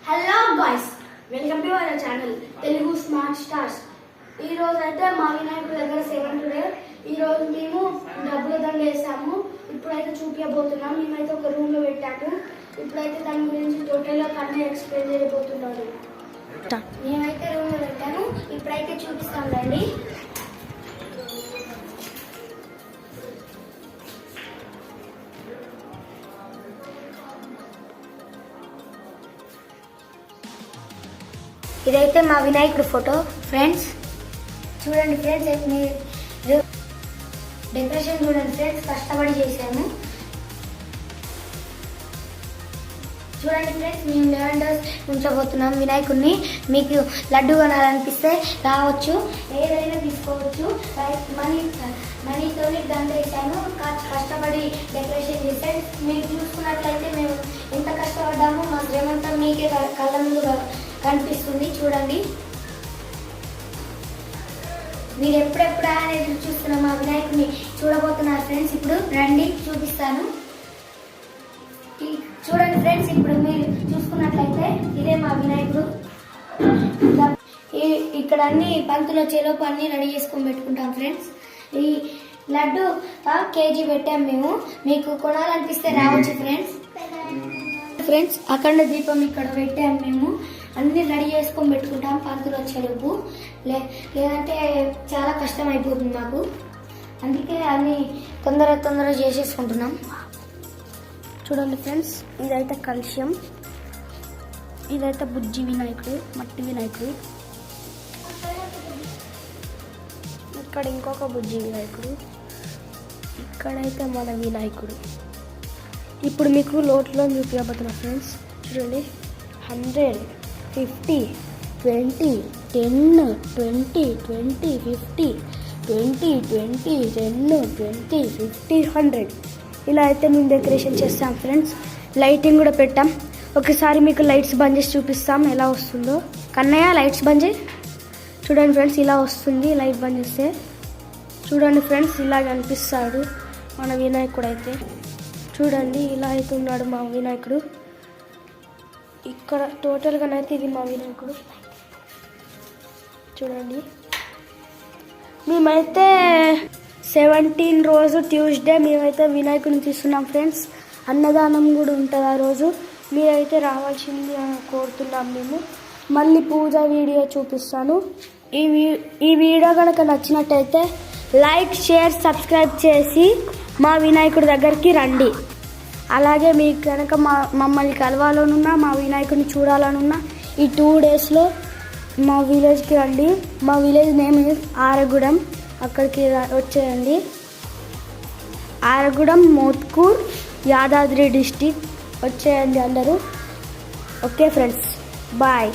Hello guys, welcome to our channel Telugu smart stars. ఈ రోజు అయితే మా వినాయకుడి దగ్గర 7th డే. ఈ రోజు మేము డబ్బుల దండ వేసాము. ఇప్పుడైతే చూపించబోతున్నాం. మేమైతే ఒక రూమ్ లో పెట్టాము. ఇప్పుడైతే దాని గురించి టోటల్ గా కన్నా ఎక్స్ప్లెయిన్ చేయబోతున్నాను. మేమైతే రూమ్ లో పెట్టాము. ఇప్పుడైతే చూపిస్తాం రండి. ఇదైతే మా వినాయకుడు ఫోటో ఫ్రెండ్స్. చూడండి ఫ్రెండ్స్, మీరు డెకరేషన్ చూడండి ఫ్రెండ్స్, కష్టపడి చేశాము. చూడండి ఫ్రెండ్స్, మేము 11 days ఉంచబోతున్నాం వినాయకుడిని. మీకు లడ్డు కొనాలనిపిస్తే రావచ్చు, ఏదైనా తీసుకోవచ్చు. మనీతో దండ వేసాము, కష్టపడి డెకరేషన్ చేస్తే మీరు చూసుకున్నట్లయితే మేము ఎంత కష్టపడ్డామో మా శ్రమంతా మీకే కళ్ళ ముందు కనిపిస్తుంది. చూడండి, మీరు ఎప్పుడెప్పుడు అనేది చూస్తున్న మా వినాయకుడిని చూడబోతున్నారు ఫ్రెండ్స్. ఇప్పుడు రండి చూపిస్తాను. చూడండి ఫ్రెండ్స్, ఇప్పుడు మీరు చూసుకున్నట్లయితే ఇదే మా వినాయకుడు. ఇక్కడ అన్ని పంతులు వచ్చేలోపు అన్ని రెడీ చేసుకొని పెట్టుకుంటాం ఫ్రెండ్స్. ఈ లడ్డు కేజీ పెట్టాం మేము. మీకు కొనాలనిపిస్తే రావచ్చు ఫ్రెండ్స్. అఖండ దీపం ఇక్కడ పెట్టాం మేము. అన్ని రెడీ చేసుకొని పెట్టుకుంటాం పంతులు వచ్చేలోపు. లేదంటే చాలా కష్టం అయిపోతుంది మాకు. అందుకే అన్ని తొందర చేసేసుకుంటున్నాం. చూడండి ఫ్రెండ్స్, ఇదైతే కలుష్యం, ఇదైతే బుజ్జి వినాయకుడు, మట్టి వినాయకుడు. ఇక్కడ ఇంకొక బుజ్జి వినాయకుడు, ఇక్కడైతే మన వినాయకుడు. ఇప్పుడు మీకు లోట్లో చూపించబోతున్నా ఫ్రెండ్స్. చూడండి, 100, 50, 20, 10, 20, 20, 50, 20, 20, 10, 20, 50, 100 ఇలా అయితే మేము డెకరేషన్ చేస్తాం ఫ్రెండ్స్. లైటింగ్ కూడా పెట్టాం. ఒకసారి మీకు లైట్స్ బంద్ చేసి చూపిస్తాం ఎలా వస్తుందో. కన్నయ్య, లైట్స్ బంద్ చేయి. చూడండి ఫ్రెండ్స్, ఇలా వస్తుంది లైట్ బంద్ చేస్తే. చూడండి ఫ్రెండ్స్, ఇలా కనిపిస్తాడు మన వినాయకుడు అయితే. చూడండి, ఇలా అయితే ఉన్నాడు మా వినాయకుడు. ఇక్కడ టోటల్గానైతే ఇది మా వినాయకుడు. చూడండి, మేమైతే 17 రోజు ట్యూస్డే మేమైతే వినాయకుడిని తీస్తున్నాం ఫ్రెండ్స్. అన్నదానం కూడా ఉంటుంది ఆ రోజు. మీరైతే రావాల్సింది అని కోరుతున్నాం మేము. మళ్ళీ పూజ వీడియో చూపిస్తాను. ఈ వీడియో కనుక నచ్చినట్టయితే లైక్, షేర్, సబ్స్క్రైబ్ చేసి మా వినాయకుడి దగ్గరికి రండి. అలాగే మీకు కనుక మమ్మల్ని కలవాలనున్నా, మా వినాయకుడిని చూడాలనున్నా ఈ 2 daysలో మా విలేజ్కి రండి. మా విలేజ్ నేమ్ ఆరగూడెం. అక్కడికి వచ్చేయండి. ఆరగూడెం, మోత్కూర్, యాదాద్రి డిస్టిక్ వచ్చేయండి అందరూ. Okay friends, bye.